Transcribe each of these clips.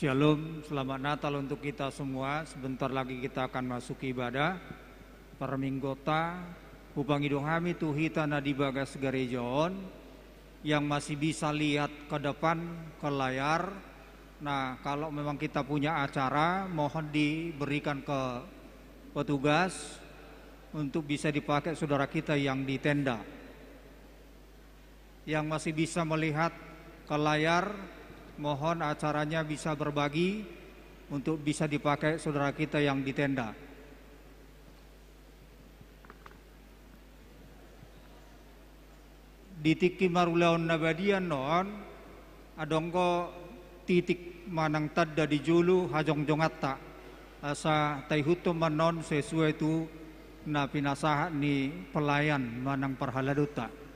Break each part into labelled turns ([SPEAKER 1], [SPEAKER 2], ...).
[SPEAKER 1] Shalom, selamat Natal untuk kita semua. Sebentar lagi kita akan masuk ibadah Perminggota Upang Idohami Tuhita Nadibagas Garejoon yang masih bisa lihat ke depan ke layar. Nah, kalau memang kita punya acara, mohon diberikan ke petugas untuk bisa dipakai saudara kita yang di tenda. Yang masih bisa melihat ke layar, mohon acaranya bisa berbagi untuk bisa dipakai saudara kita yang di tenda. Di tiki marulaon nabadian non adongko titik manang tadda di julu hajong jongatta asa taihuto manon sesuai tu na pinasaha ni pelayan manang parhaladuta.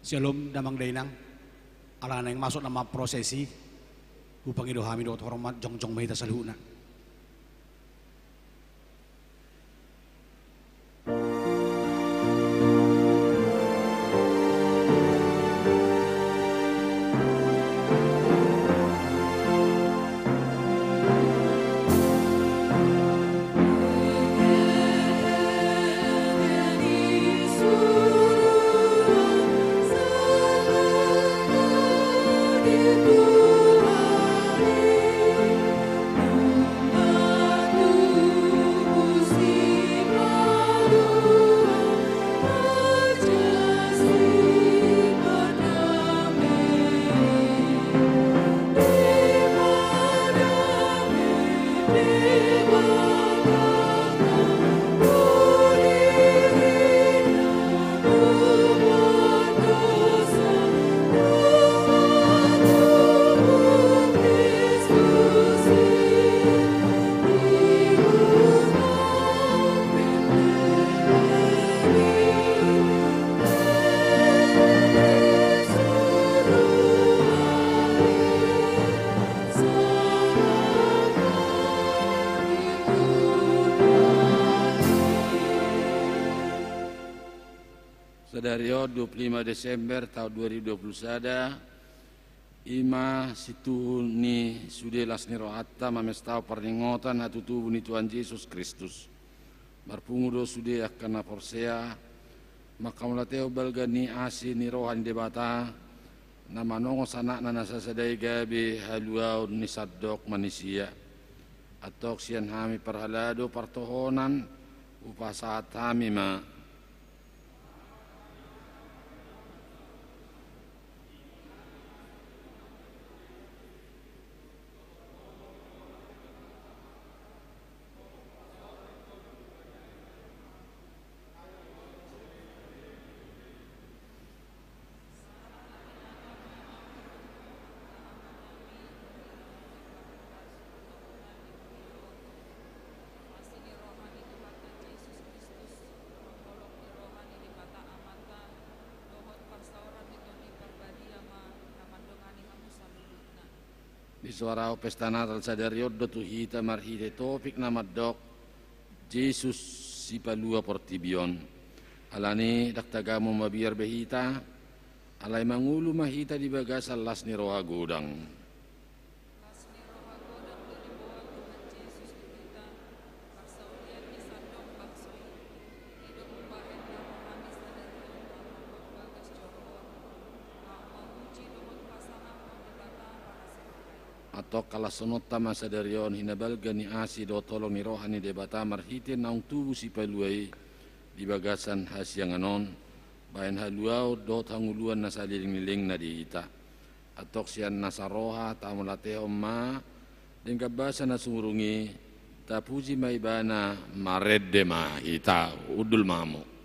[SPEAKER 2] Shalom damang dainang alana yang masuk nama prosesi upang idohami dot hormat jongjong mahita salhuna.
[SPEAKER 3] Tuhan Sadario 25 Desember tahun 2021 ima situ ni sude lasni rohata mamestau perninggotan hatu tubuh ni Tuhan Yesus Kristus barpungudo sude akan forsea maka mulateo balgani asi ni rohan debata nama nongo sanak nana sasadai gabe haluau ni sadok manusia atau sian hami perhalado partohonan upah saat hami ma di suara pesta Natal Sadario tu hita marhite topik nama dok Jesus si palua portibion alani daktagamu mabiar behita alai mangulu mahita di bagas alas ni roha godang atau kala sonota masa darion hinabal gani asi do tolong ni rohani debata marhite naung tubuh si paluai di bagasan hasianganon bayan haluau do tanguluan nasaliling-liling na dihita atau sian nasaroha tamulateo ma dan kabasa nasumurungi tapuji maibana maredde ma hita udul mamu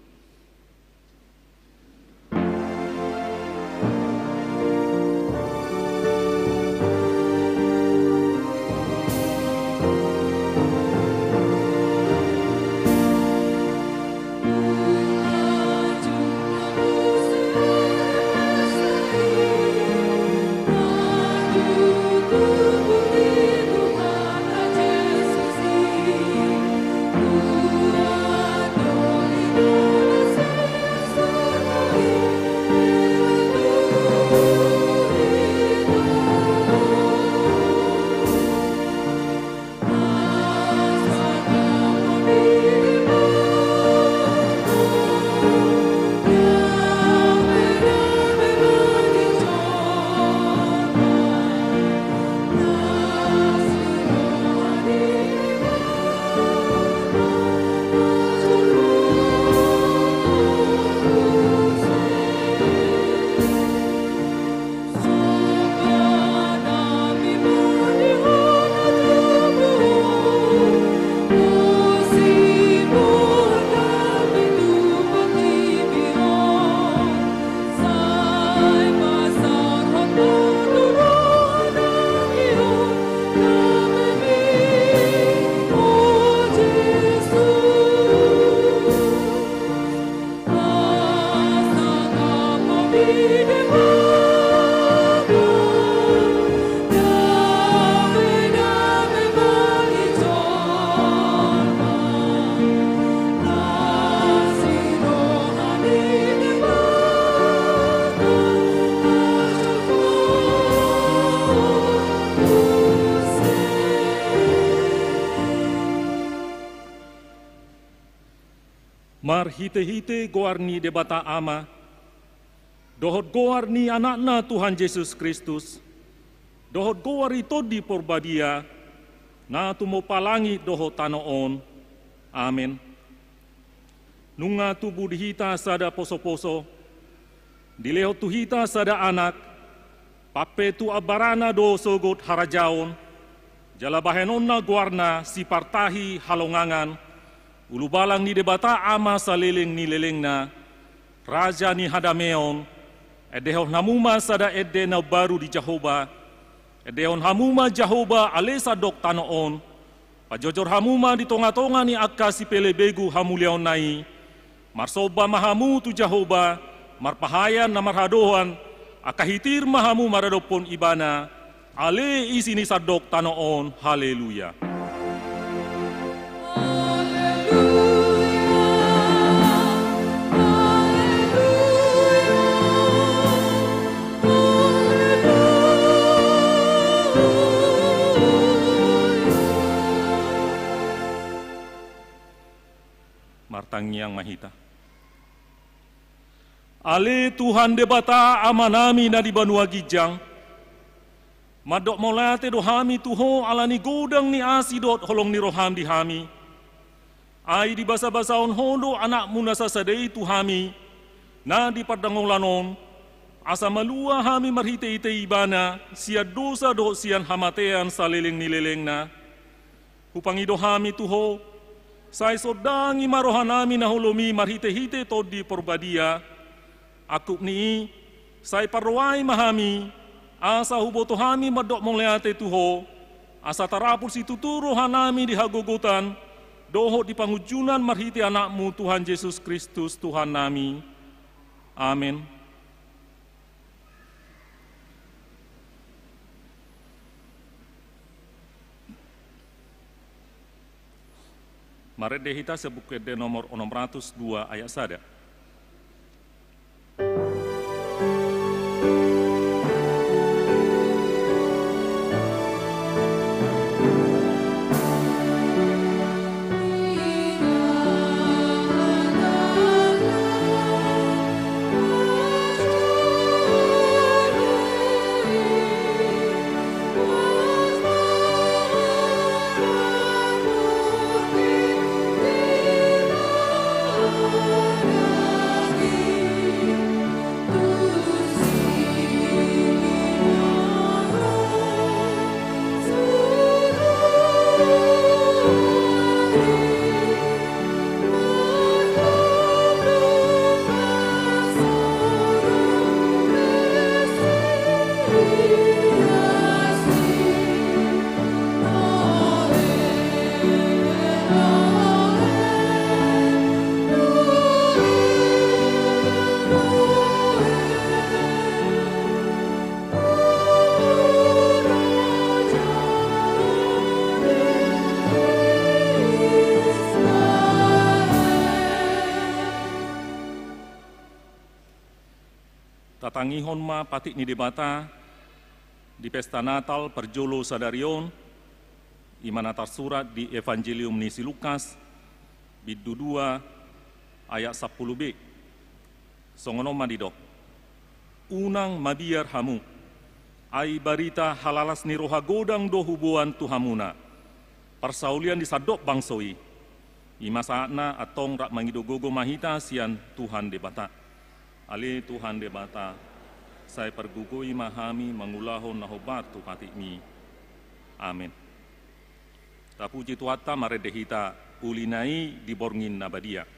[SPEAKER 4] Marhite-hite goarni debata ama, dohot goarni anakna Tuhan Yesus Kristus, dohot goari todi porbadia, na tumo palangi dohot tanoon. Amin. Nunga tubuh dihita sada poso-poso, dilehot tuhita sada anak, pape tu abarana do sogot harajaon, jalabahenonna goarna si partahi halongangan, ulu balang ni debata ama saleleng ni lelengna, raja ni hadameon, edehon hamuma sada edena baru di Jahoba, edehon hamuma Jahoba alesa dok tanoon, pajojor hamuma di tonga-tonga ni akka si pelebegu hamuliaon nai, marsoba mahamu tu Jahoba, marpahayan na marhadohan, akahitir mahamu maradopon ibana, ale isi ni sadok tanoon, haleluya.
[SPEAKER 5] Hallelujah.
[SPEAKER 4] Yang Mahita. Ale Tuhan de bata amanami na di Banua Gijang, madok molate do hami tuho alani godang ni asidot holong ni roham di hami. Ai di basa-basaon hondo anak munasa sadei tu hami, na di padangong lanon, asa malua hami marhite-ite ibana, sia dosa do sian hamatean saliling nileleng na. Hupangido hami tuho, say sodangi marohanami na holomi marhite-hite to di porbadia, akup ni, say parwai mahami, asa huboto hami madok moleate tuho, asa tarapul si tuturo hanami di hagogotan, doho di pangujunan marhiti anakmu Tuhan Yesus Kristus Tuhan nami. Amin. Maret dehita sebuke de nomor 602 ayat sada. Tatangihon ma patik ni debata di pesta Natal perjolo sadarion imana tersurat di Evangelium ni si Lukas bidu 2 ayat 10b. Songono madidok. Unang mabiar hamu ai barita halalas ni roha godang do hubuan tuhamuna. Persaulian disadok bangsoi. Ima saatna atong rak mangidogogo mahita sian Tuhan debata. Ali Tuhan debata, saya pergugui mahami mengulahon nahobat tu patimi. Amin. Tapuji tuata maredehita ulinai di borngin nabadia.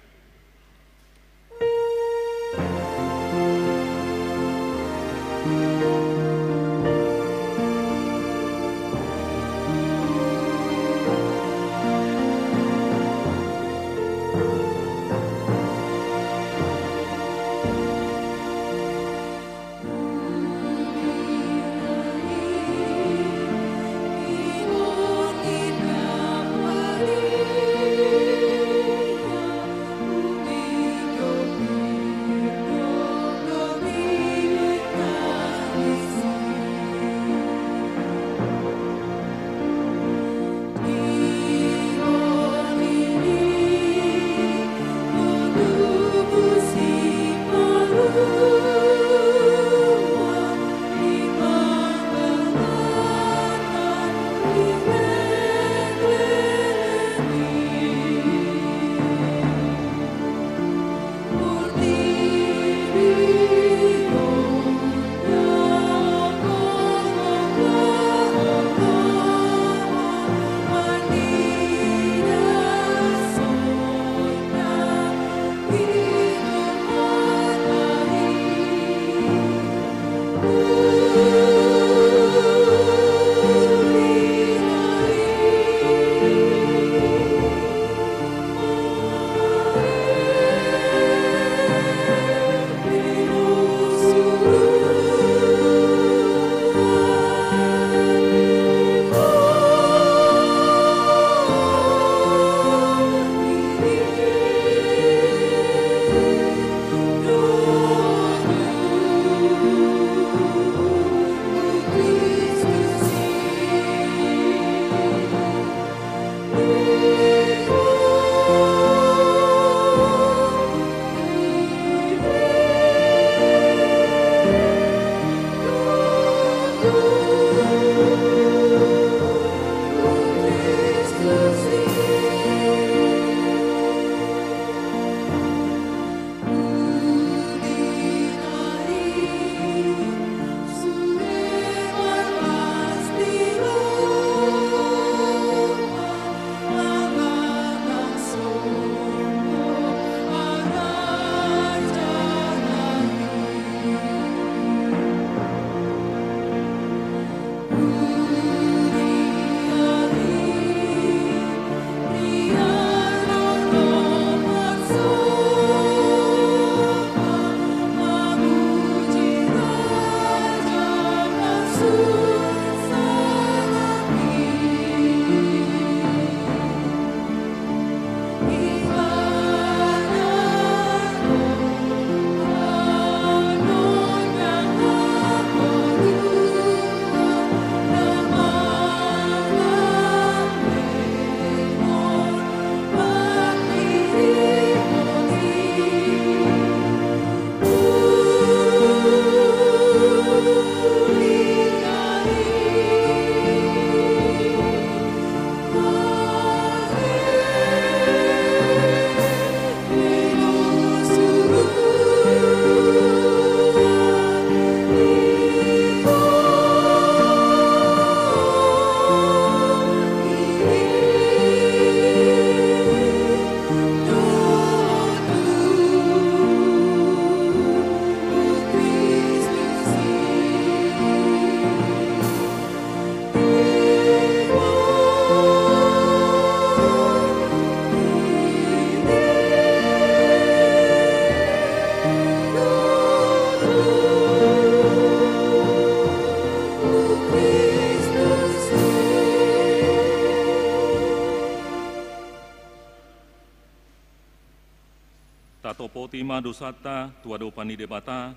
[SPEAKER 4] Tato potima dosata tua dopani debata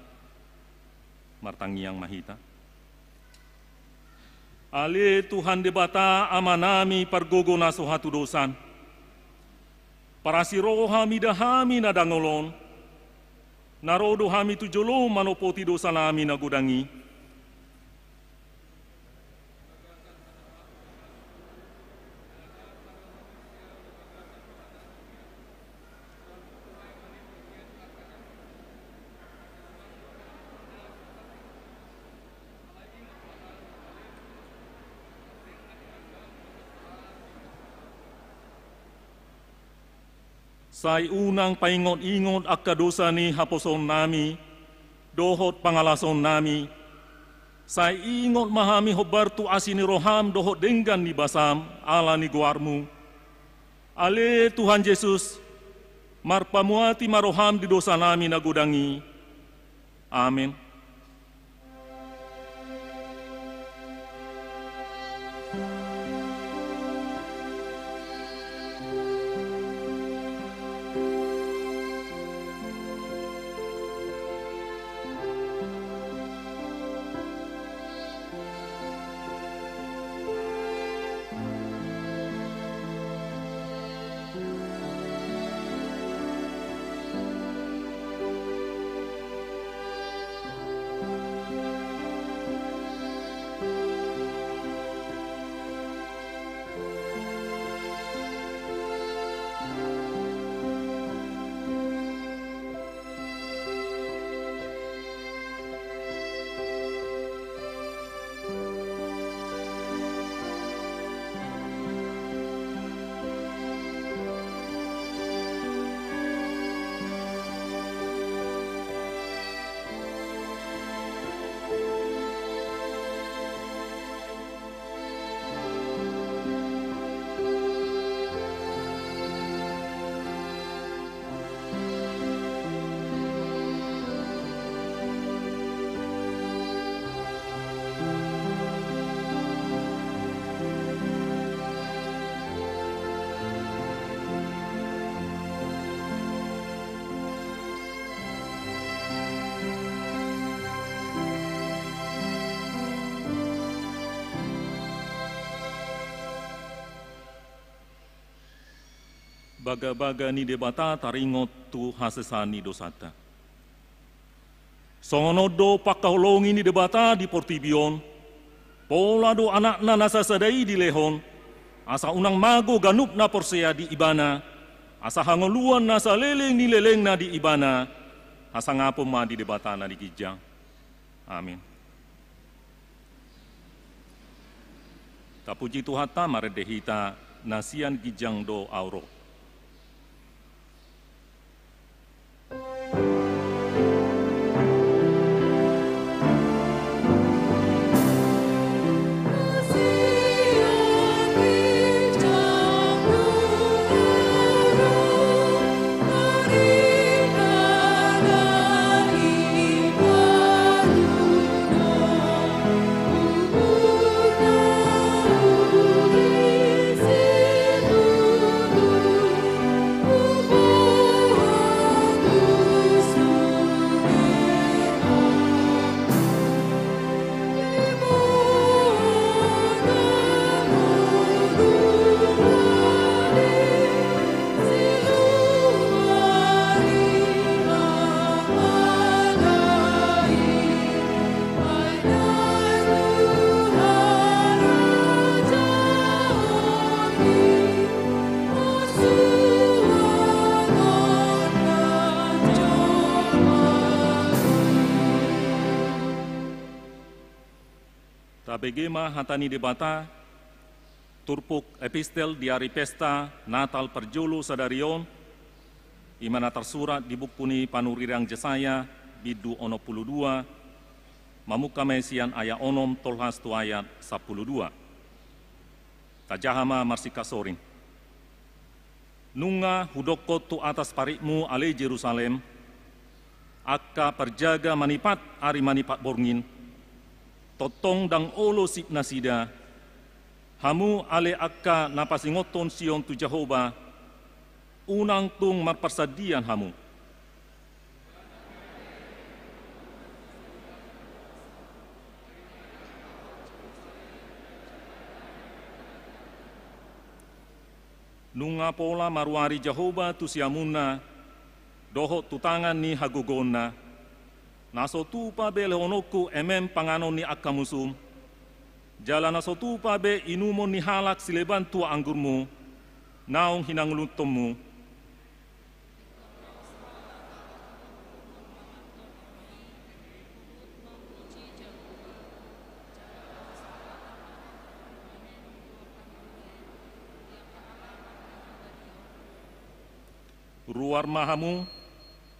[SPEAKER 4] martangiang mahita. Ale Tuhan debata amanami pargogo na sohatu dosan. Parasiro hami dahami na dangolon. Narodo hami tujolo manopoti dosa nami na gudangi. Say unang paingot-ingot akka dosa ni haposon nami, dohot pangalason nami. Say ingot mahami hobartu asini roham dohot denggan ni basam ala ni guarmu. Ale Tuhan Yesus, marpamuati maroham di dosa nami nagudangi. Amin. Baga-baga ni debata taringot tu hasesani dosata. Songonodo pakaholongi ni debata di Portibion, pola do anak na nasa sadai di Lehon, asa unang mago ganup na Porsea di Ibana, asa hangoluan nasa leleng ni leleng na di Ibana, asa ngapo ma di debata na di Kijang. Amin. Tapuji Tuhata maredehita nasian Kijang do auro. Tabegema hatani debata, turpuk epistel diari pesta Natal perjulu sadarion, imana tersurat di bukuni panurirang Jesaya bidu ono 12, mamuka mesian aya onom tolhas tu ayat 12. Tajahama marsika sorin. Nunga hudokot tu atas parikmu ale Jerusalem, akka perjaga manipat ari manipat borngin, totong dang olo sip nasida, hamu ale akka napasingoton sion tu Jehovah, unang tung marpersadian hamu. Nunga pola maruari Jehovah tu siamuna, doho tutangan ni hagugona, naso tupa be lehonoku emem panganon ni akamusum, jala naso tupa be inumon ni halak sileban tua anggurmu, naong hinanglutommu.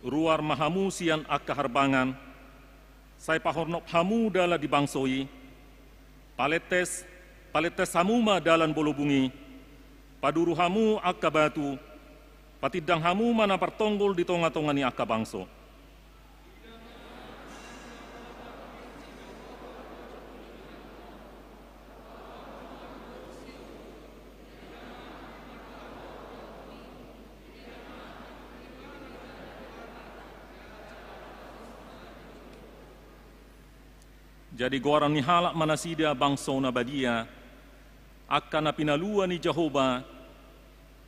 [SPEAKER 4] Ruar mahamu sian akka harbangan, sai pahornop hamu dala dibangsoi, paletes hamuma dalan bolobungi, paduru hamu akka batu, patidang hamu mana pertonggol di tonga-tongani akka bangso. Jadi goran ni halak manasida bangso na badia, akan na pinalua ni Jehovah,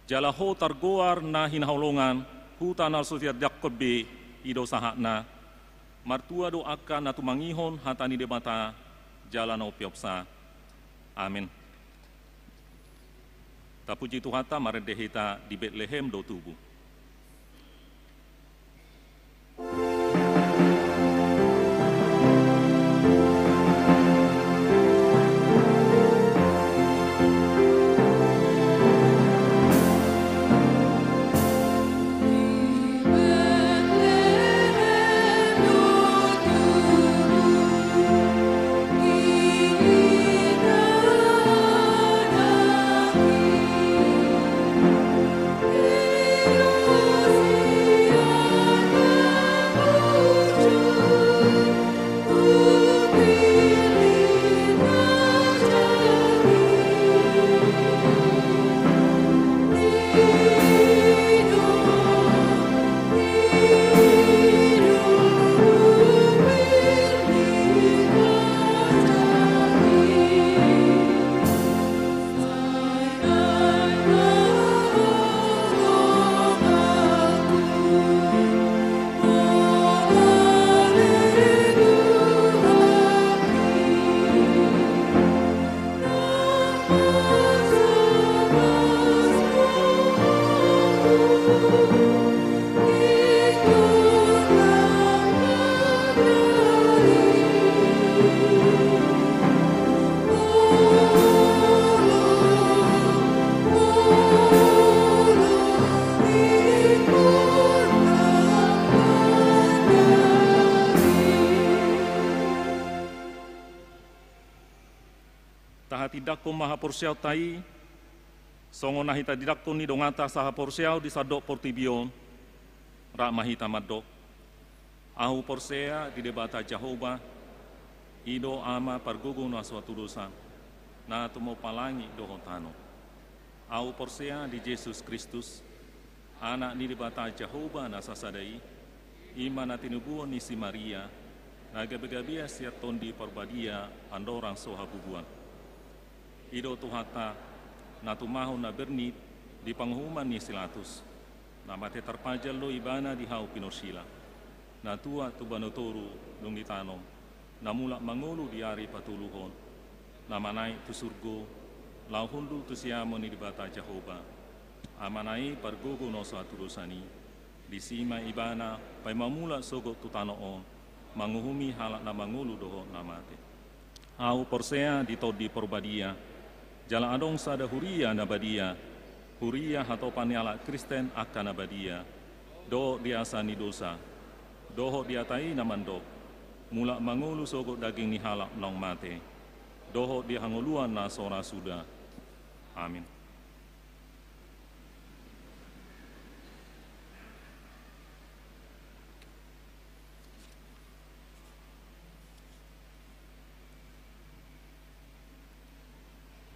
[SPEAKER 4] jala ho targoar na hinaholongan, hutan al sofiat Jakobe ido sahakna, martua do akan na tumangihon hatani debata, jala na upiopsa. Amin. Tapuji Tuhata maredehita di Bethlehem do tubuh. Tidakko maha porsiau tai, songo nahita didakko ni dongata saha porsiau di sadok portibion, rak mahita madok, ahu porsea di debata Jehovah, ido ama pargugu na suatu dosa, na tumo palangi dohotano. Ahu porsea di Yesus Kristus, anak ni debata Jehovah na sasadai, ima na tinubuan ni si Maria, na gabi-gabia siat tondi perbadia andorang soha bubuan. Ido Tuhata, na tumaho na bernit di panghuman ni Silatus, na mate terpajal lo ibana di hau pinosila, na tua tu banotoru nung ditanom, na mula mangulu di ari patuluhon, na manay tu surgo, lau hundu tu siamo ni dibata Jehovah, amanay pargogo no sa turusani, di sima ibana pay mamula sogot tu tanoon, manguhumi halak na mangulu doho na mate. Hau porsea di todi porbadia, jala adong sada huria na badia, huria hato paniala Kristen akan na badia, do diasa ni dosa, doho diatai na mandok, mula mangulu sogot daging ni halak nong mate, doho dihanguluan na sora suda. Amin.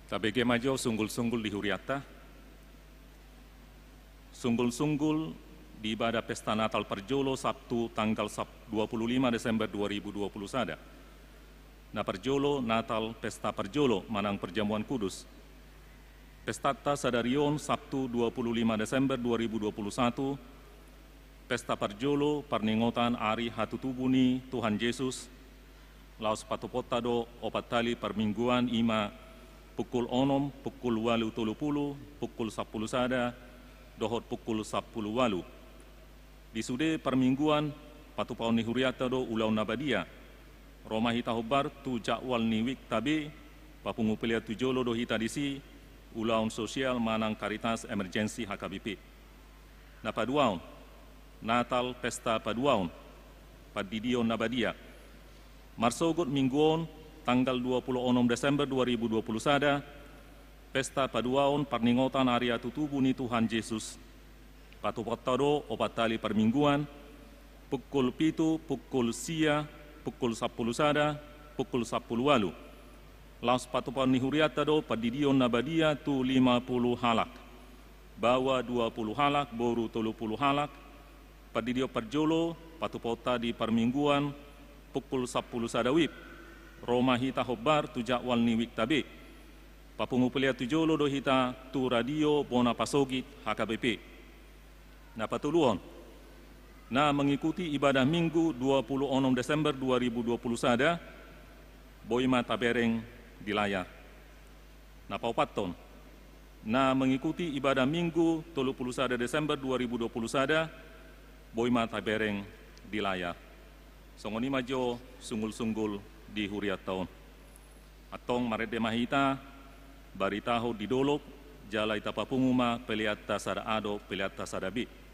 [SPEAKER 4] Tabege majo sunggul-sunggul di Huriata, sunggul-sunggul di ibadah Pesta Natal Perjolo Sabtu tanggal 25 Desember 2020 sada. Na Perjolo Natal Pesta Perjolo Manang Perjamuan Kudus. Pestata Sadarion Sabtu 25 Desember 2021. Pesta Perjolo Perningotan Ari Hatutubuni Tuhan Yesus. Laos patupotado opatali permingguan ima pukul 6, pukul 8.30, pukul 10 sada, dohot pukul 10 walu. Di sude permingguan patupaon ni Huriata do ulau nabadia. Roma hita hobar tu jakwal niwik tabe, papungu pelia tu jolo do hita disi, ulaun sosial manang karitas emergensi HKBP. Na paduaon, Natal Pesta Paduaon, padidion nabadia. Marsogot mingguon, tanggal 26 Desember 2020 sada, Pesta Paduaon Perningotan Aria Tutubuni Tuhan Yesus. Patupotado opatali permingguan, pukul 7, pukul sia, pukul 10 sada, pukul 10 walu. Laos patupaon ni Huriata do padidion nabadia tu 50 halak. Bawa 20 halak, boru 30 halak. Padidio Perjolo, patupota di permingguan, pukul 10 sada wib. Roma hita hobar tu jakwal ni wik tabe. Papungu pelia tu jolo do hita tu radio bona pasogit HKBP. Na patuluon, na mengikuti ibadah minggu 26 Desember 2020 sada, boima tabereng di layar. Na paupaton, na mengikuti ibadah minggu 31 Desember 2020 sada, boima tabereng di layar. Songoni majo sunggul-sunggul di Huriat taon. Atong marede mahita, baritaho di dolok, jala itapapunguma peliata sada ado, peliata sadabi.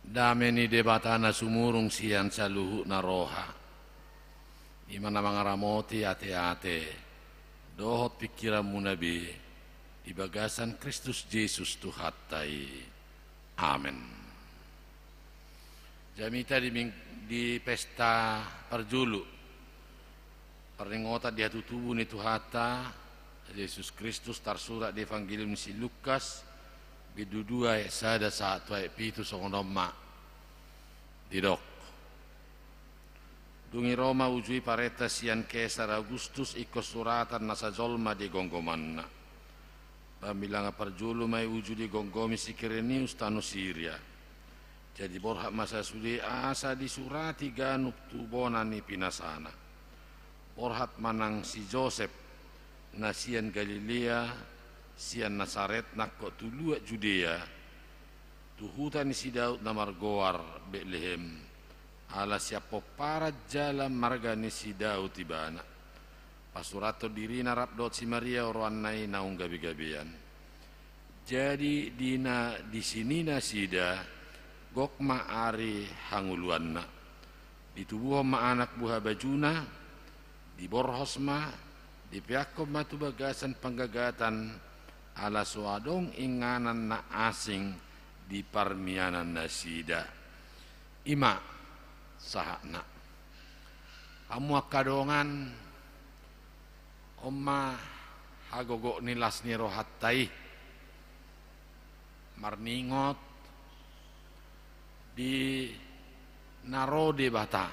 [SPEAKER 3] Dameni debatana sumurung sian saluhu naroha. Imana mangaramoti ate-ate. Dohot pikiranmu nabi. Di bagasan Kristus Yesus Tuhattai. Amin. Jamita di pesta perjulu. Peringota dia tutubu ni Tuhata. Yesus Kristus tersurat di Evangelium si Lukas. Bidudua sada saat wae pitu songonoma didok dungi Roma ujui pareta sian Kaisar Augustus ikos suratan nasa jolma di gonggomanna pambilanga perjulu mai uju di gonggomi si Kirenius tanu Syria jadi borhak masa sudi asa disurati ganup tubonani pinasana borhat manang si Joseph nasian Galilea sian Nasaret nakko tulua Judea tuhutan si Daud na margoar Bethlehem ala siapo para jalan marga ni si Daud tibana pasurato diri narap dot si Maria orwanai naung gabi-gabian jadi dina di sini nasida gokma ari hanguluanna ditubuh ma anak buah bajuna di borhos ma di piakom matu bagasan penggagatan ala suadong inganan na asing di parmianan nasida ima sahakna kamu akadongan omma hagogok nilas ni rohattai marningot di narode bata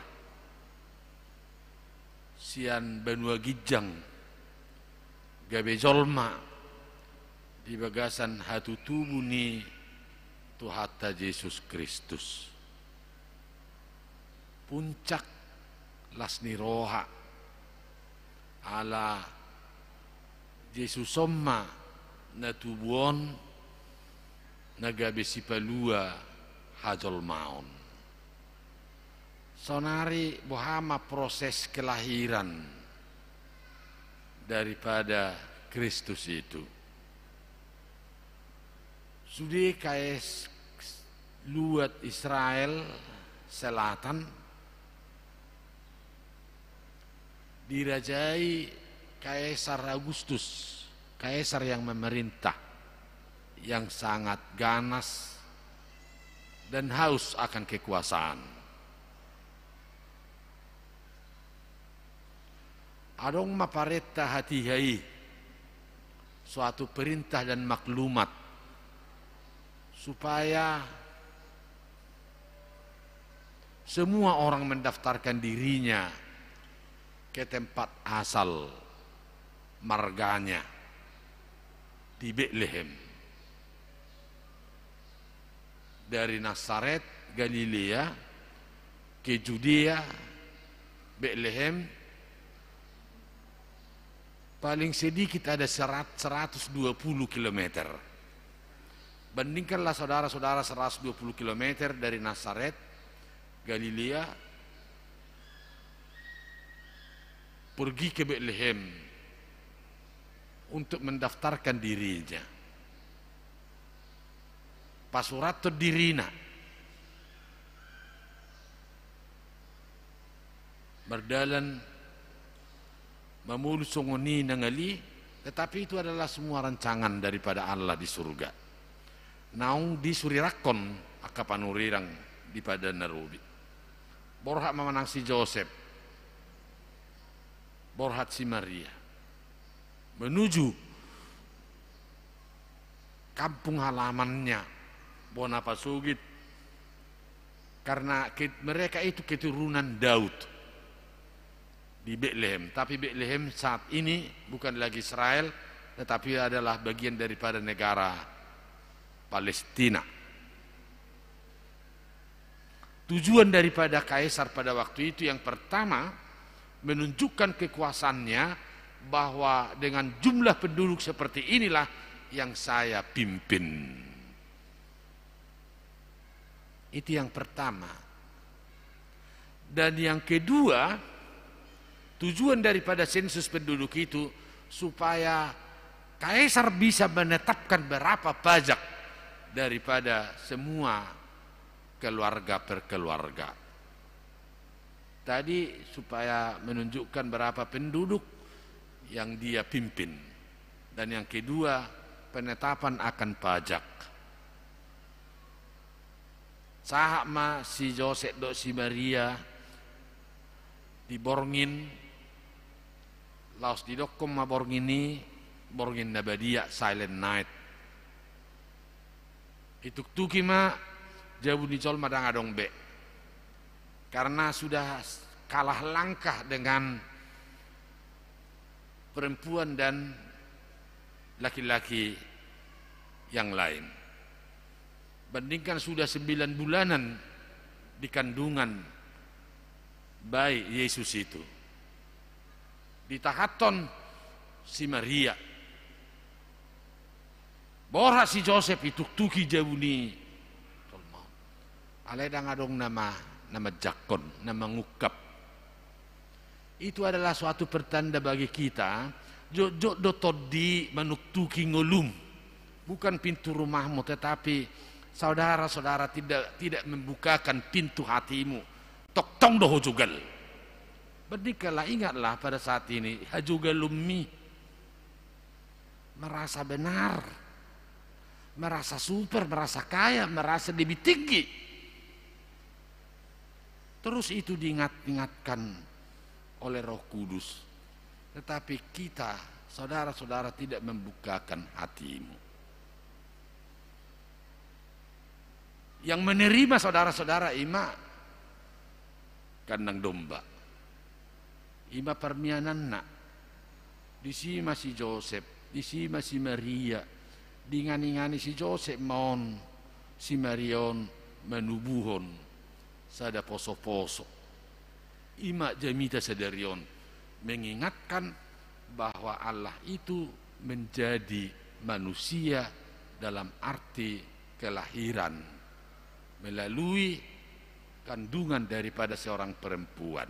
[SPEAKER 3] sian benua gijang gabe jolma di bagasan hatu tubuh ni Tuhata Yesus Kristus puncak lasni roha ala Yesus somma na tubuon nagabe sipalua hajol maon sonari bohama proses kelahiran daripada Kristus itu sudah kaes luat Israel selatan dirajai Kaisar Augustus, kaisar yang memerintah yang sangat ganas dan haus akan kekuasaan. Adong mapareta hati-hai suatu perintah dan maklumat supaya semua orang mendaftarkan dirinya ke tempat asal marganya di Bethlehem. Dari Nazaret, Galilea ke Judea, Bethlehem paling sedikit ada 120 kilometer. Bandingkanlah saudara-saudara 120 km dari Nazaret, Galilea, pergi ke Bethlehem untuk mendaftarkan dirinya. Pasurato dirina berdalan memulus songoni nangali, tetapi itu adalah semua rancangan daripada Allah di surga. Naung di surirakon akapanurirang di pada narubi. Borhat memanang si Joseph, borhat si Maria, menuju kampung halamannya Bonapasugit, karena mereka itu keturunan Daud di Bethlehem. Tapi Bethlehem saat ini bukan lagi Israel, tetapi adalah bagian daripada negara Palestina. Tujuan daripada kaisar pada waktu itu yang pertama menunjukkan kekuasaannya bahwa dengan jumlah penduduk seperti inilah yang saya pimpin. Itu yang pertama. Dan yang kedua, tujuan daripada sensus penduduk itu supaya kaisar bisa menetapkan berapa pajak daripada semua keluarga per keluarga. Tadi supaya menunjukkan berapa penduduk yang dia pimpin. Dan yang kedua, penetapan akan pajak. Sahama si Joseph do si Maria diborngin laos didokom ma borngini borngin nabadia silent night. Ituk tuki ma jabu dicol madang adong be. Karena sudah kalah langkah dengan perempuan dan laki-laki yang lain. Bandingkan sudah 9 bulanan di kandungan bayi Yesus itu. Ditahaton si Maria. Borha si Joseph itu tuki jabuni. Aledang adong nama jakon, nama ngukap. Itu adalah suatu pertanda bagi kita. Jok dotodi manuktuki ngolum. Bukan pintu rumahmu, tetapi saudara-saudara tidak membukakan pintu hatimu. Tok tong doh jugal. Berdikalah, ingatlah pada saat ini hajugalummi merasa benar, merasa super, merasa kaya, merasa lebih tinggi. Terus itu diingatkan oleh Roh Kudus. Tetapi kita, saudara-saudara, tidak membukakan hatimu. Yang menerima saudara-saudara ima kandang domba. Ima permianan nak. Di sini masih Joseph, di sini masih Maria. Dingani-ngani si Joseph maon, si Marion menubuhon. Sada poso-poso. Ima jamita sadarion mengingatkan bahwa Allah itu menjadi manusia dalam arti kelahiran melalui kandungan daripada seorang perempuan.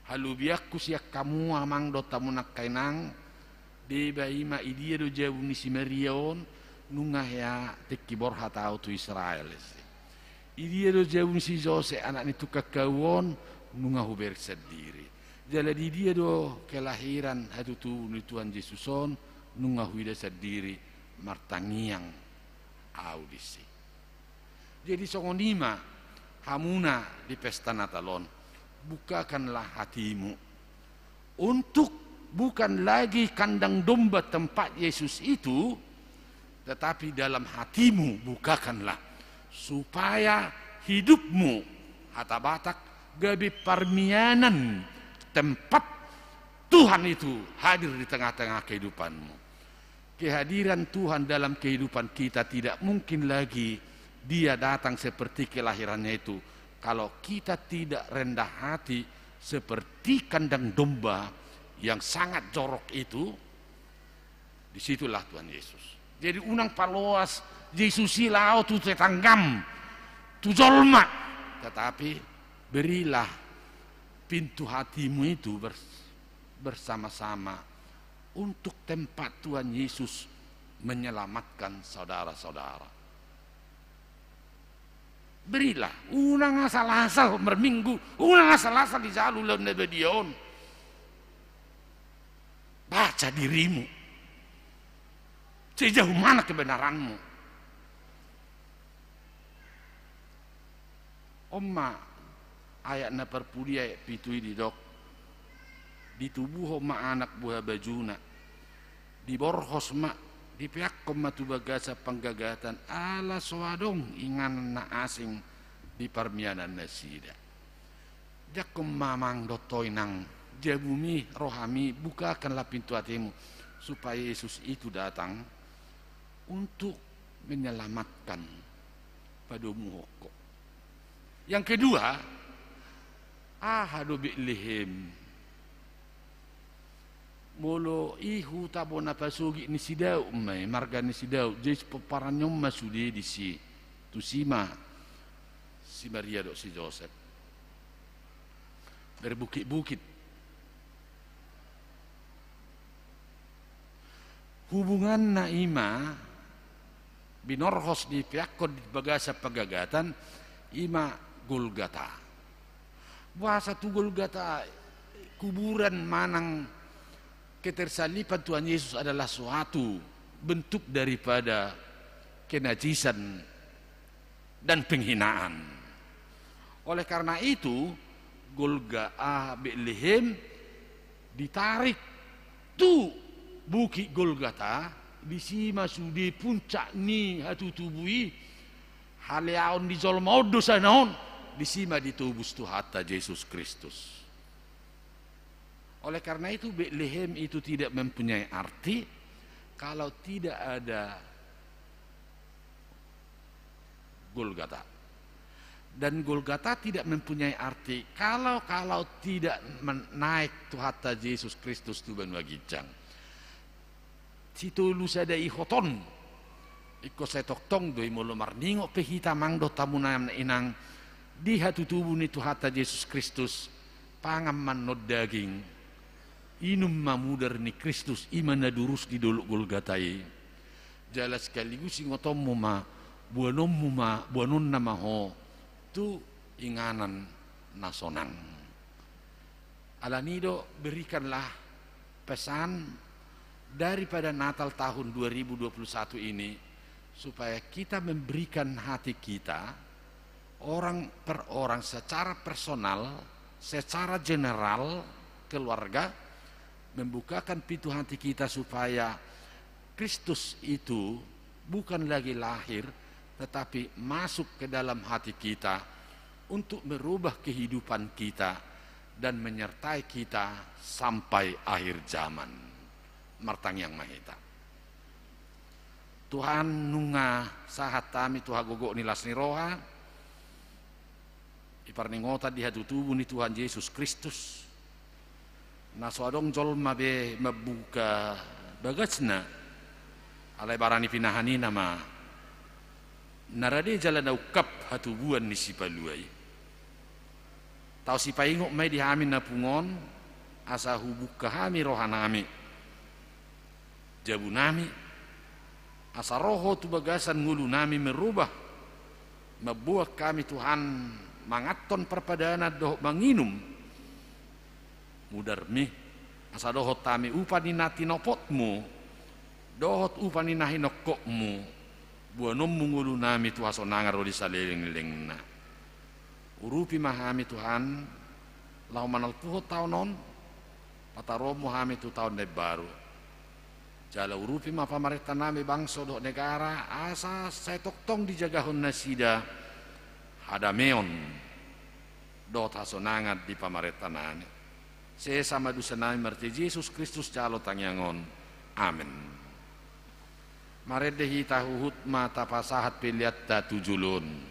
[SPEAKER 3] Halubiakku siak kamu amang do tamunak kainang de baima idia do jabuni si Marion nungah ya teki borha tau tu Israel. Idia do jabuni si Jose anak itu kakawon nungah huber sendiri. Jadi dia do kelahiran hatutu ni Tuhan Yesuson nungah huida sendiri martangiang audisi. Jadi songonima hamuna di pesta Natalon, bukakanlah hatimu untuk bukan lagi kandang domba tempat Yesus itu, tetapi dalam hatimu bukakanlah supaya hidupmu hata batak gabi parmianan tempat Tuhan itu hadir di tengah-tengah kehidupanmu. Kehadiran Tuhan dalam kehidupan kita tidak mungkin lagi Dia datang seperti kelahirannya itu kalau kita tidak rendah hati seperti kandang domba yang sangat jorok itu. Disitulah Tuhan Yesus. Jadi unang paloas Yesus silao tu tetanggam tu jolma, tetapi berilah pintu hatimu itu bersama-sama untuk tempat Tuhan Yesus menyelamatkan saudara-saudara. Berilah, unang asal-asal berminggu, unang asal-asal di jalur nebedion. Baca dirimu, sejauh mana kebenaranmu. Omma ayat na perpudi ayat pitui di dok. Di tubuh omma anak buah bajuna. Di borhos ma di pihak komatu bagasa penggagatan ala soadong ingan na asing di parmianan nasida. Jakom mamang dotoi nang jabumi rohami bukakanlah pintu hatimu supaya Yesus itu datang untuk menyelamatkan padumu hoko. Yang kedua, ahadu bi'lihim molo ihu tabo na pasugi ni sidau may marga ni sidau jadi peparanyong masudi di si tusima si Maria do si Joseph berbukit-bukit hubungan na ima binorhos di piakko di bagasa pagagatan ima Golgata. Bahasa tu Golgata kuburan manang ketersalipan Tuhan Yesus adalah suatu bentuk daripada kenajisan dan penghinaan. Oleh karena itu Golgata Betlehem ditarik tu bukit Golgata di sima sudi puncak ni hatu tubui haleaon di zolmodo sanon di sima ditubus tu hatta Yesus Kristus. Oleh karena itu Betlehem itu tidak mempunyai arti kalau tidak ada Golgata. Dan Golgata tidak mempunyai arti kalau tidak menaik tu hatta Yesus Kristus tu ben wagijang. Situ lu sada ihoton iko setok tong doi molo marningo pehita mangdo tamunam inang di hatu tubuh ni tu hatta Yesus Kristus pangaman no daging inum mamudar ni Kristus imana durus di doluk Golgatai jelas sekaligus ngotomu ma buanommu ma buanon nama ho tu inganan nasonang. Alanido berikanlah pesan daripada Natal tahun 2021 ini supaya kita memberikan hati kita orang per orang secara personal, secara general keluarga membukakan pintu hati kita supaya Kristus itu bukan lagi lahir tetapi masuk ke dalam hati kita untuk merubah kehidupan kita dan menyertai kita sampai akhir zaman. Martang yang mahita. Tuhan nunga sahat tami Tuhan gogok nilas ni roha iparningota di hatu tubuh ni Tuhan Yesus Kristus naswadong jol mabe mabuka bagasna alai barani pinahani nama narade jalan ukap hatu buan ni sipaluai tau sipaingok mai dihamin na pungon asa hubuk kahami rohanami jabu nami asa roho tu bagasan ngulu nami merubah membuat kami Tuhan mangaton perpadana doh manginum mudarmi asa dohot tami upani nati nopotmu dohot upani nahi nokokmu buanom ngulu nami Tuhan sonangar di saleleng-lengna urupi mahami Tuhan lau manal puhot taunon pataromo hami tu tahun baru jala urupi ma pamarentah nami bangsa dok negara asa saya toktong dijagahon nasida hadameon dot hasonangat di pamarentah nami saya sama dusa nami merti Yesus Kristus jalo tangyangon amin maredehi tahuhut mata pasahat piliat datu julun.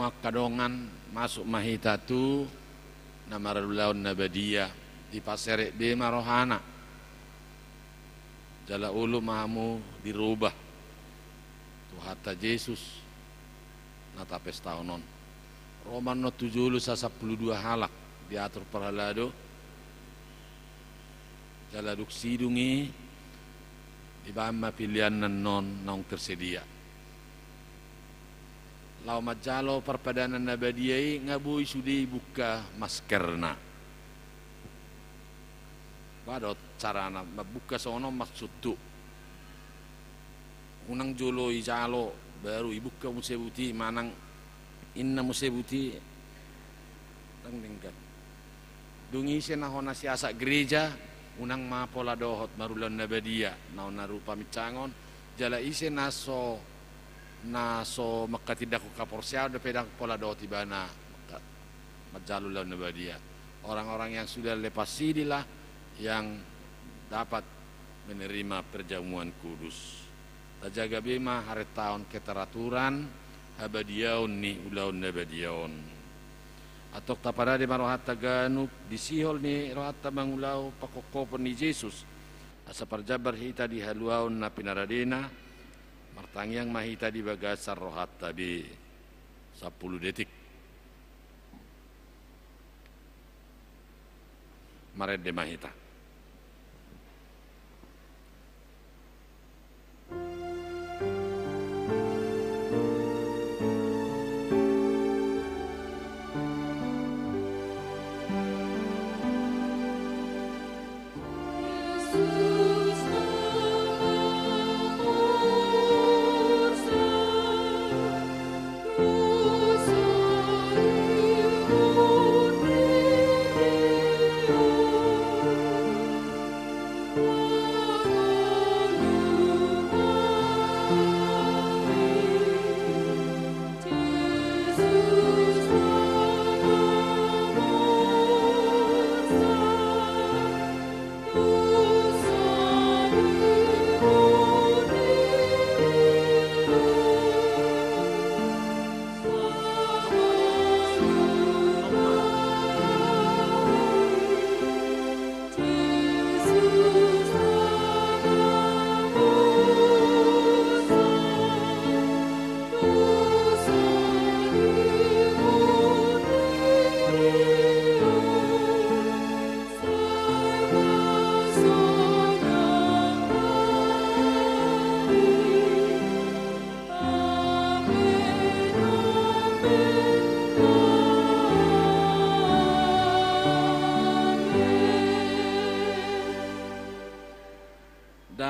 [SPEAKER 3] semua kadongan masuk mahita tu nama radulaun nabadia di pasere bema rohana jala ulu mahamu dirubah tu hatta Yesus nata pesta onon Roman no 7 sa 12 halak diatur perhalado jala duk sidungi di bama pilihan non naung tersedia lau majalo perpadanan nabadiyai ngabui sudi buka maskerna badot carana mabuka sono maksud tu unang jolo ijalo baru ibuka musebuti manang inna musebuti tangdingkan dungi senahona siasa gereja unang mapola dohot marulan nabadia nauna rupa micangon jala ise naso makatidak ko kaporsiaw da pedak pola do tibana majalu law nabadia orang-orang yang sudah lepas sidilah yang dapat menerima perjamuan kudus tajaga bima hari tahun keteraturan habadiaun ni ulaun nabadiaun atok tapada di marohat taganuk disihol ni rohat mangulau pakokopon ni Yesus asa parjabar hita di haluaun na pinaradena martangyang mahita di bagasar rohat tabi 10 detik mared de mahita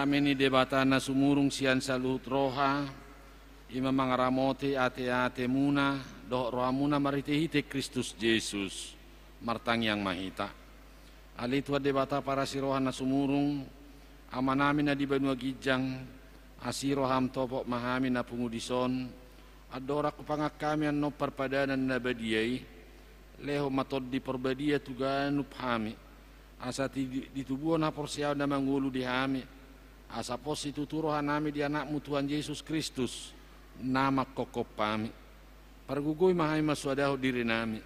[SPEAKER 3] Dameni debatana sumurung sian saluhut roha ima mangaramote ate-ate muna doh roha muna maritehite Kristus Yesus martang yang mahita alitua debata para siroha na sumurung amanami na di banua gijang asiroham topok mahami na pungudison adora kupangak kami no perpadanan na badiai leho matod di perbadia tuganup hami asa di tubuh na porsiaw na mangulu di hami asa pos itu turuhan nami di anakmu Tuhan Yesus Kristus nama kokop kami pergugoy mahai maswadaho diri nami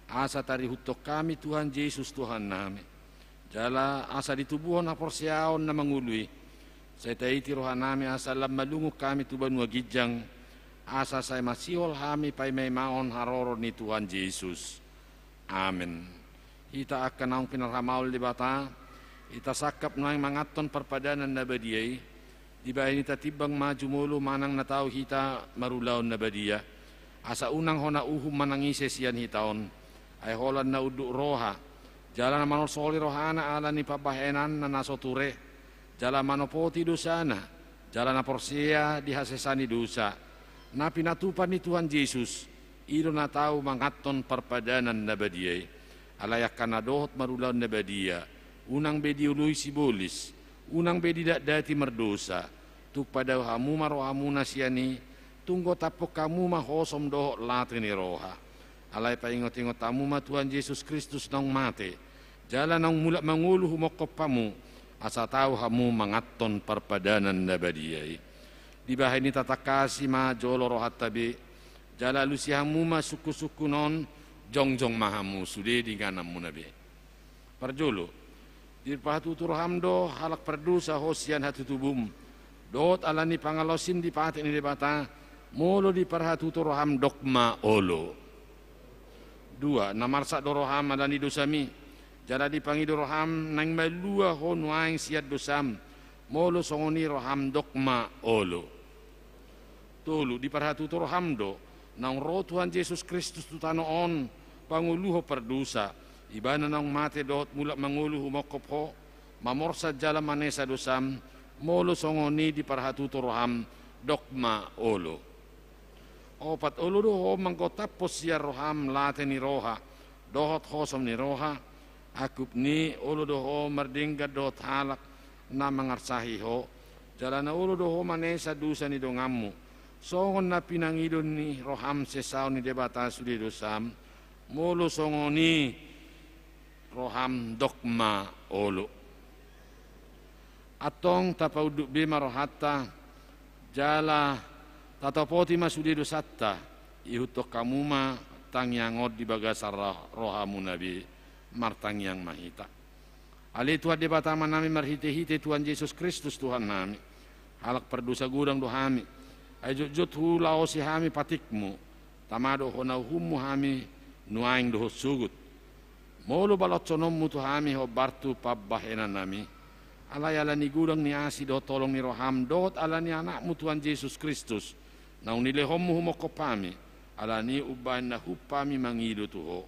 [SPEAKER 3] asa tari hutok kami Tuhan Yesus Tuhan nami jala asa di tubuhon na porsiaon na mangului saya taiti rohan nami asa lam malunguk kami tuban wagijang asa saya masihol hami pai may maon haroro ni Tuhan Yesus amin kita akan naung pinarhamaul di bata ita sakap nang mangaton perpadanan nabadiyai di bayan ita tibang maju mulu manang natao hita marulaon nabadia asa unang hona uhum manangise sian hitaon ay holan na uduk roha jalan manol soli rohana ala ni pabahenan na nasoture jalan manopoti dosana jalan na porsia dihasesani dosa na pinatupan ni Tuhan Yesus ilo na tao mangaton perpadanan nabadiyai alayak kanadohot marulaon nabadia unang bedi ului sibolis, unang bedi dak dati merdosa, tuk pada hamu marohamu nasiani, tunggo tapok kamu mahosom dohok latini roha. Alay pa ingot-ingot tamu ma Tuhan Yesus Kristus nang mate, jalan nang mulak mangulu humokop pamu, asa tahu hamu mangaton perpadanan nabadiyai. Di bahay ni tatakasi ma jolo rohat tabi, jala lusi hamuma suku-suku non jongjong mahamu sude di ganam munabe parjolo di pahatutur hamdo halak perdusa hosian hatutubum dot alani pangalosin di pahat ini debata molo di parhatutur ham dokma olo dua namarsa doroham alani dosami jala di pangidoroham nang malua honwaing siat dosam molo songoni roham dokma olo tolu di parhatutur hamdo nang roh Tuhan Yesus Kristus tutano on panguluho perdusa ibana nang mate dot mulak manguluhu mokopho mamorsa jala manesa dosam molo songoni di parhatutur roham dokma olo opat olo doho mangkotapos siya roham late ni roha dohot hosom ni roha akup ni olo doho merdingga dot halak na mangarsahi ho jalana olo doho manesa dusa ni dongamu songon na pinangidon ni roham sesaw ni debata sudi dosam molo songoni roham dokma olo atong tapauduk bima rohata jala tatapoti masudi dosatta ihutok kamuma tangyangod di bagasar rohamu nabi martangyang mahita ali tuha debata manami marhite-hite Tuhan Yesus Kristus Tuhan nami halak perdosa gudang dohami ay jut hu lao si hami patikmu tamado honau hummu hami nuaing doho sugut molo balot sonommu tu hami ho bartu pabbahena nami alay alani gudang ni asi do tolong ni roham dot alani anakmu Tuhan Yesus Kristus naung nilehommu humokopami alani ubain na hupami mangido tuho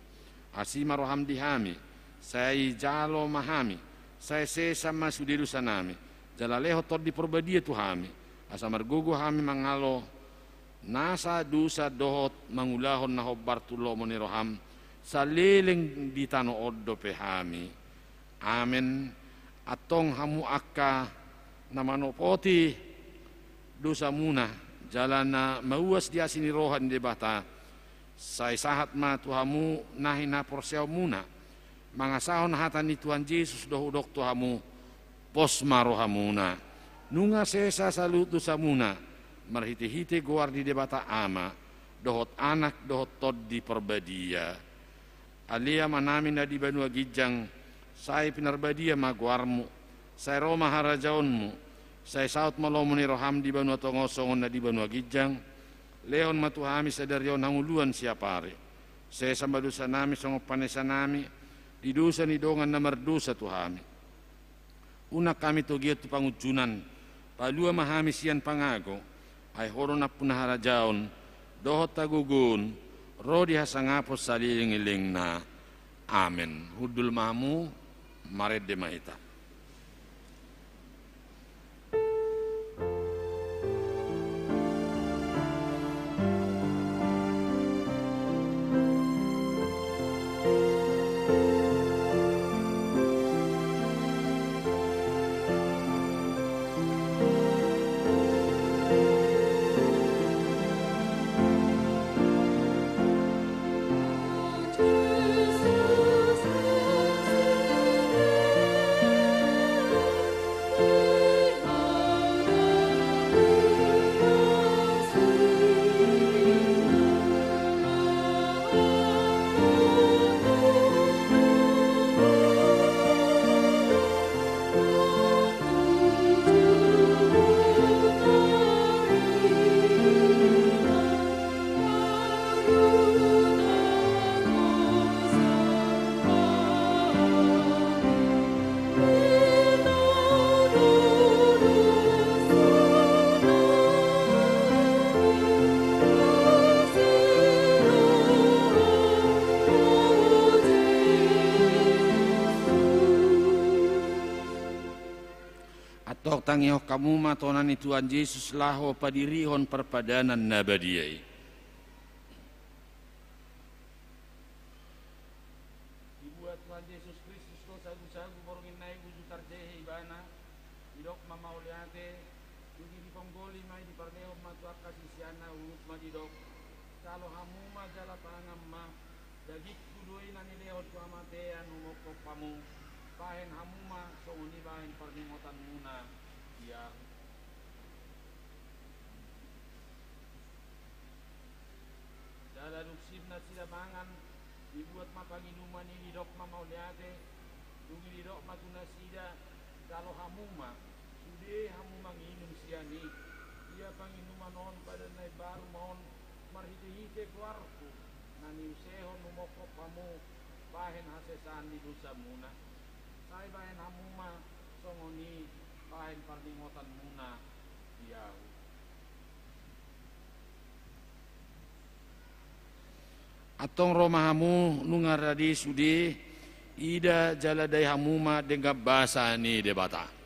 [SPEAKER 3] asima roham dihami saya jalo mahami saya sesama sudiru sanami jalaleho tod di perbadia tuhami asa margugo hami mangalo nasa dusa dohot mangulahon na hobbartulo mo ni roham sa liling di tano oddo pe hami amen atong hamu akka na manopoti dosa muna jalan na mauas dia sini rohan di bata sa isahat ma tuhamu nahi na porsew muna mangasahon hatan ni Tuhan Yesus dohudok tuhamu pos marohamuna nunga sesa salutu samuna marhite-hite goar di debata ama dohot anak dohot tod di perbadia alia manami na di banua gijang sai pinarbadia maguarmu sai roma harajaonmu sai saut malomu ni roham di banua tongosongon na di banua gijang leon matuhami sadarion hanguluan siapare sai sambadusa nami songopanesa nami di dosa ni dongan na merdosa tuhami una kami togiat tu pangujunan palua mahami sian pangago ay horo na punahara jaon dohot tagugun rodi hasangapos saliling-iling na amen hudul mamu mared de mahita Tangihok kamu matonan Tuhan Yesus laho padirihon perpadanan nabadiai. Dibuat Tuhan Yesus Kristus ko sagu-sagu borongin naik wujud tarjehe ibana idok mamauliate tugi di ponggoli mai di parneo matuak kasisiana urut madidok kalau hamuma jala pangamma dagik kudoi nani leot ku amatean umokok pamu pahen hamuma songoni bahen parnimotan muna ya Dalam sibna sida mangan dibuat mapanginuman ini dok mamauliate dungi di dok matuna sida kalau hamuma sudah hamuma nginum siani ia panginuman on pada naik baru mohon marhite-hite keluarku nani useho numoko pamu bahen hasesan di dosa muna saya bahen hamuma songoni bahen parningotan muna diau. Atong romahamu nungaradi sudi ida jaladai hamuma dengan bahasa ni debata.
[SPEAKER 5] Ida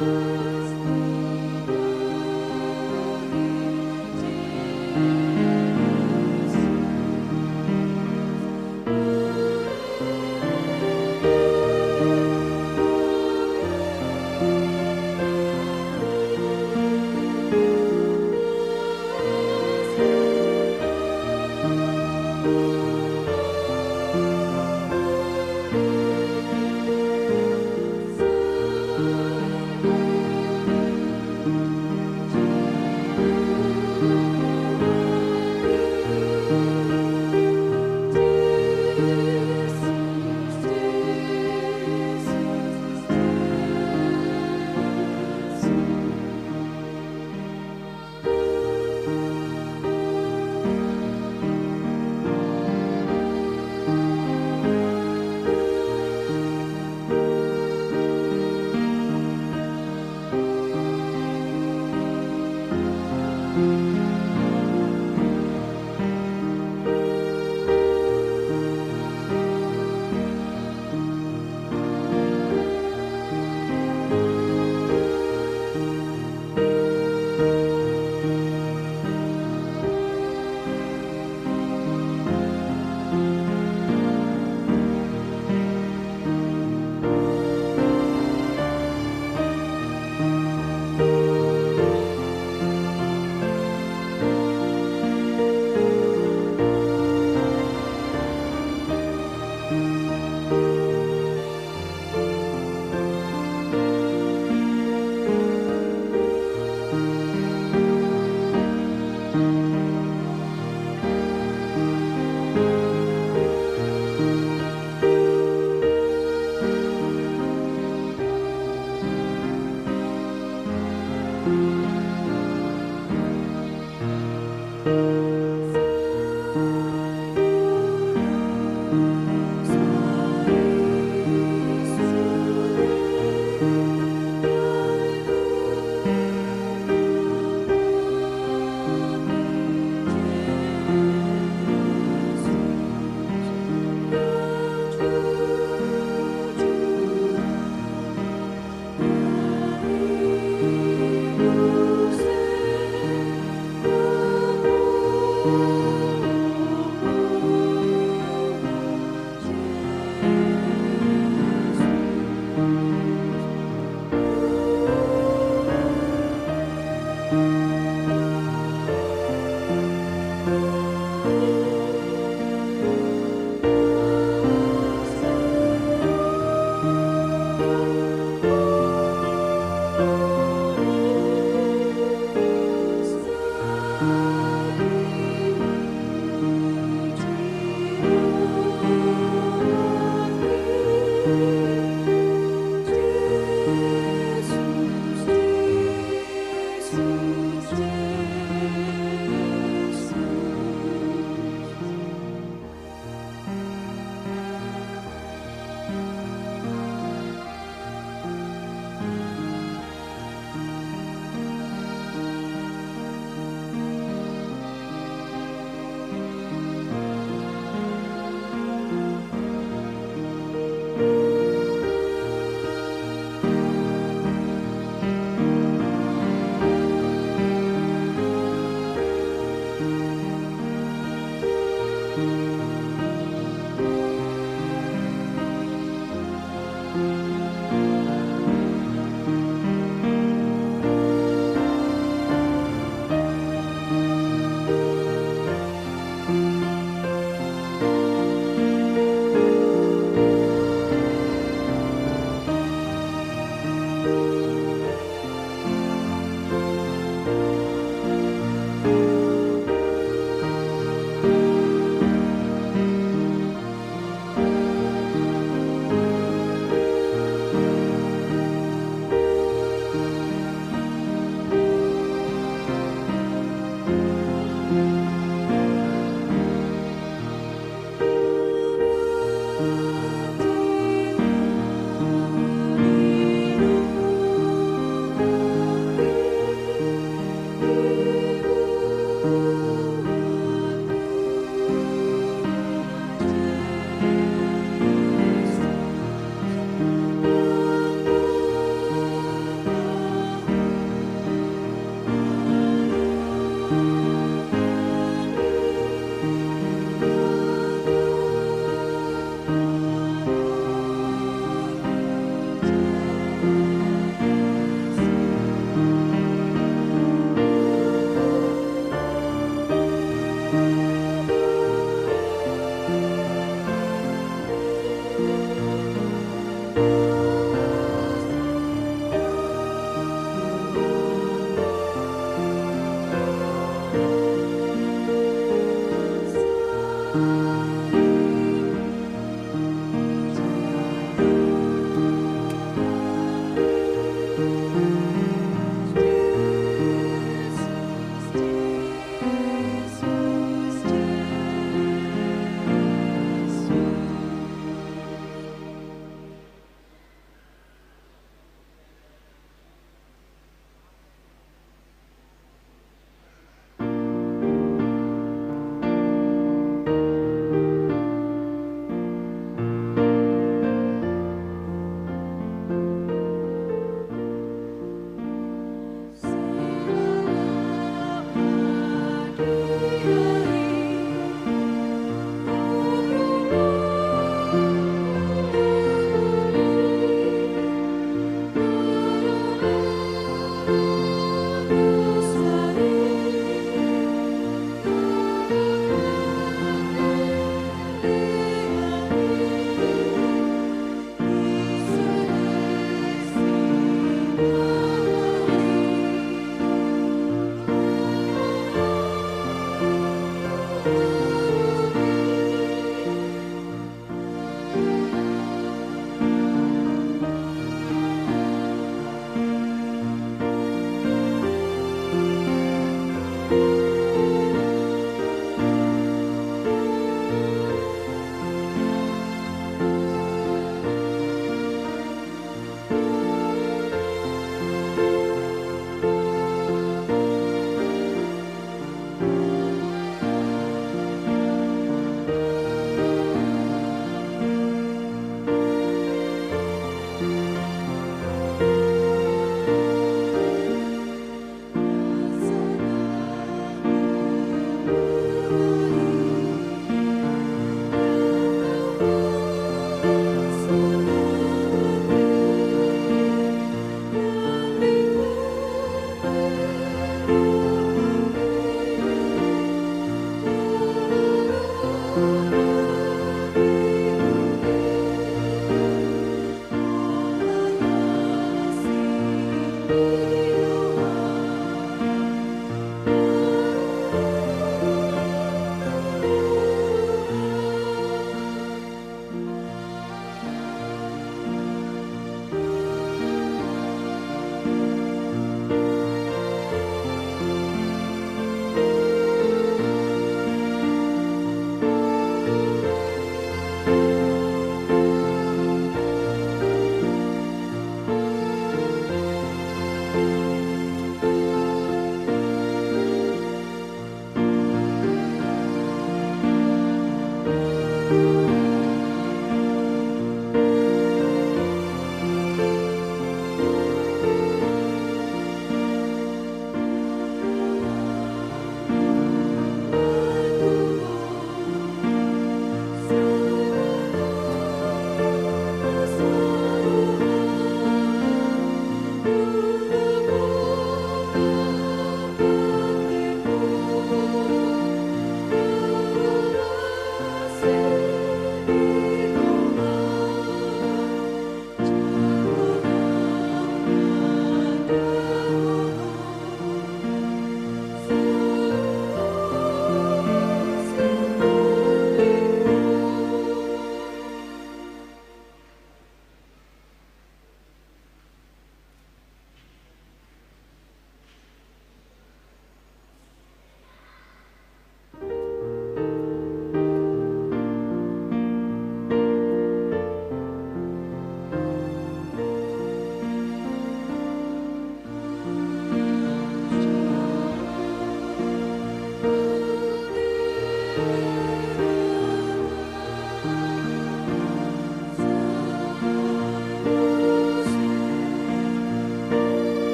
[SPEAKER 5] you.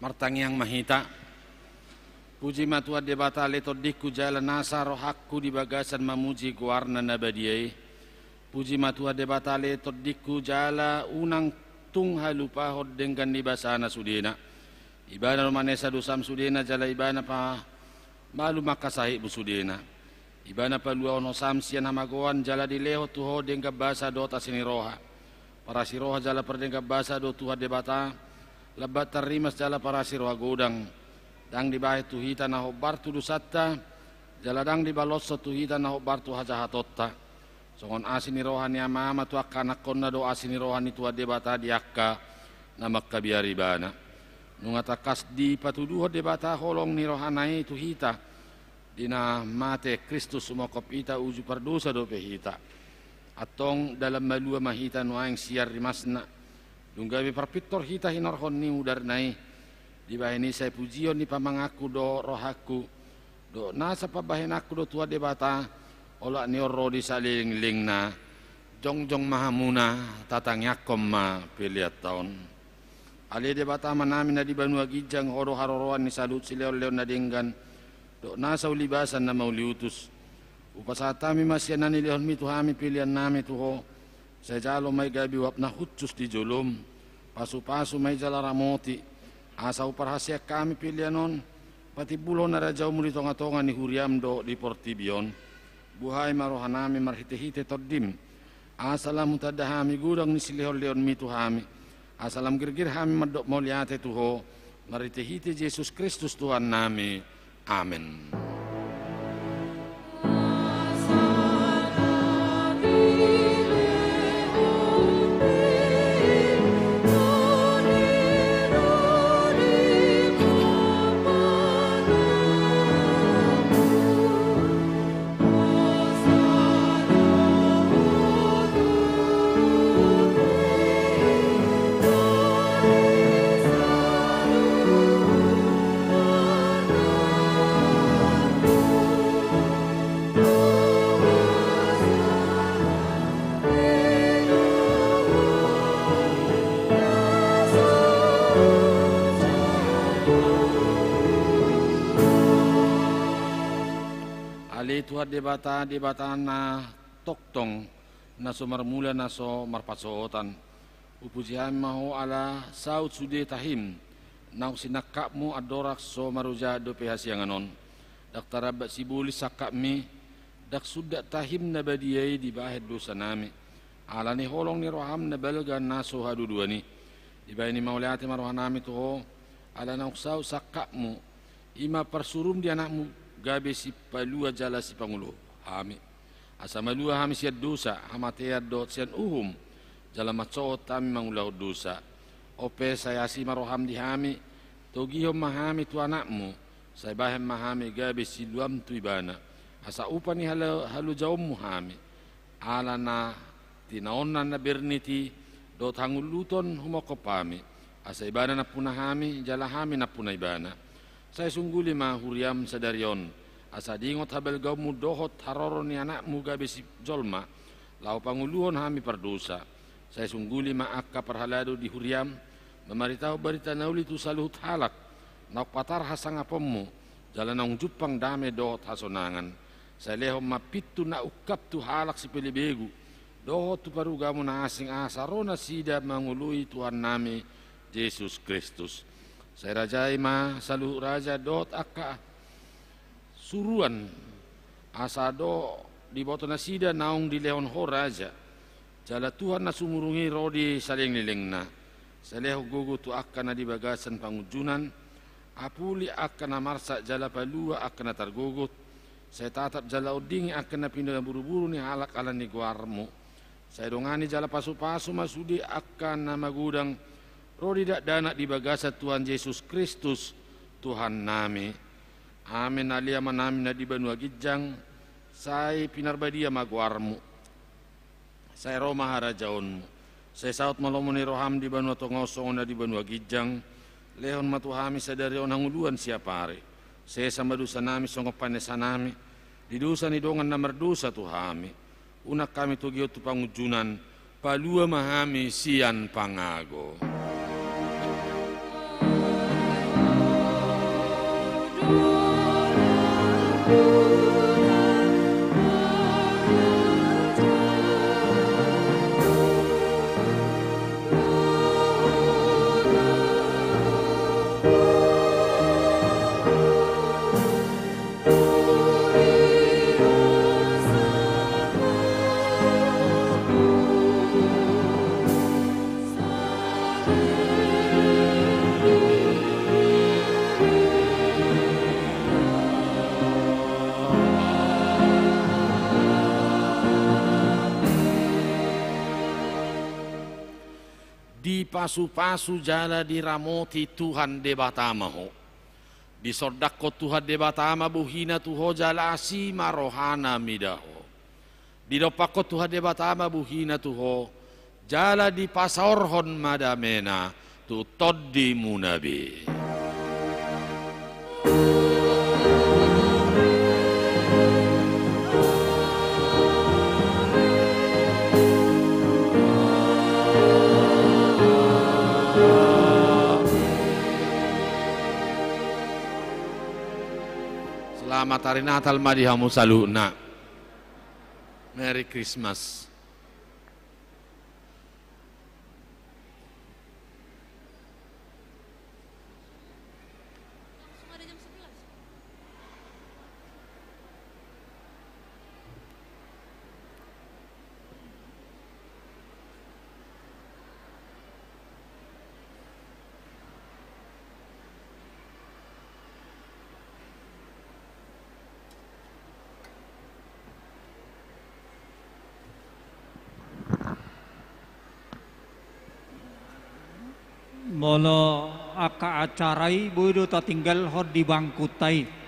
[SPEAKER 3] martangiang mahita. Puji matua debata leto diku jalan nasa rohakku di bagasan mamuji guarna nabadiai. Puji matua debata leto diku jala unang tung halupa hod dengan di basana sudena. Ibana romanesa dosam sudena jala ibana pa malu makasahi bu sudena. Ibana pa luaono samsian hamagoan jala di leho tuho dengan basa dota sini roha. Para si roha jala perdengka basa do tuha debata. Lebat terimas jala para si roha godang. Dang di bahe tuhita na hobartu dusatta jaladang di balosso tuhita na hobartu hajahatotta songon asini rohani ama tu akana konna do asini rohani tu debata diakka na makkabiari bana nungata kasdi patuduho debata holong ni rohanai tuhita dina mate Kristus sumokop ita uju perdosa do pehita atong dalam malua mahita nuaing siar rimasna dunggawi perpitor hita hinorhon ni udarnai di bahini saya pujion ni pamangaku do rohaku do nasa pabahin aku do tua debata ola ni oro di saling ling na jongjong mahamuna tatangyakom ma piliat tahun ali debata manami na di Banua Gijang horo haroroan ni salut sileon leon nadinggan do nasa ulibasan na mauliutus upasatami masyan ni leon mi tuhami pilihan nami tuho saya jalo may gabi wap na hutsus di jolom pasu-pasu may jala ramoti asa uparhasia kami pilihanon pati bulo na rajau muli tonga-tonga ni huriam do di portibion buhay marohanami marhite-hite toddim asalam mutadahami gudang ni silihol leon mitu hami asalam girgir hami madok moliate tuho marhite-hite Yesus Kristus Tuhan nami amin. Tuhan debata na toktong na so marmula na so marpasootan upujihan maho ala saud sude tahim na sinakap mo adorak so maruja do pehasianganon dak tarabat sibuli sakap mi dak sudak tahim na badiyai di bahed dosa nami ala ni holong ni roham na balga na so haduduani di bayani mauliati marohanami tuho ala na uksaw sakap mo ima persurum di anakmu gabe si palua jala si pangulo hami asa malua hami siad dosa hamatea dot sian uhum jala macot tami mangulau dosa ope saya si maroham di hami togihom mahami tu anakmu saya bahem mahami gabe si luam tu ibana asa upani halu jaumu hami ala na tinaonan na berniti dot hanguluton humokopami asa ibana na punahami jala hami na punah ibana saya sungguh lima huriam sadarion asa dingot habel gaumu dohot haroro ni anakmu gabe si jolma lau panguluhon hami perdosa saya sungguh lima akka perhalado di huriam memaritahu barita nauli tu saluhut halak nak patar hasang apommu jalan nang jupang dame dohot hasonangan saya lehom mapitu na ukap tu halak si pelibegu dohot tu parugamu na asing asarona sida mangului Tuhan nami Yesus Kristus. Saya rajai ma saluh raja dot akka suruan asado di boto nasida naung di leon ho raja jala Tuhan na sumurungi rodi saling lilingna saleho gugu tu akka na di bagasan pangujunan apuli akka na marsa jala palua akka na targugut saya tatap jala udingi akka na pindah buru-buru ni halak ala ni guarmu saya dongani jala pasu-pasu masudi akka na magudang rodi dak dana di bagasa Tuhan Yesus Kristus Tuhan nami. Amin alia manami na di Banua Gijang. Saya pinarbadia maguarmu. Saya Roma harajaonmu. Saya saut malomoni roham di Banua Tongosong na di Banua Gijang. Lehon matuhami sadari onang uluan siapare. Saya sama dosa nami songopan sanami. Di dosa ni dongan na merdosa tuhami. Unak kami tugio tu pangujunan. Palua mahami sian pangago. pasu-pasu jala diramoti Tuhan debatama ho. Di sordakko Tuhan debatama buhina tuho jala asima rohana midaho. Di dopakko Tuhan debatama buhina tuho jala di pasaorhon madamena tu toddi munabi. Selamat hari Natal madihamu saluna. Merry Christmas.
[SPEAKER 1] Molo aka acarai bodo ta tinggal hod di bangkutai.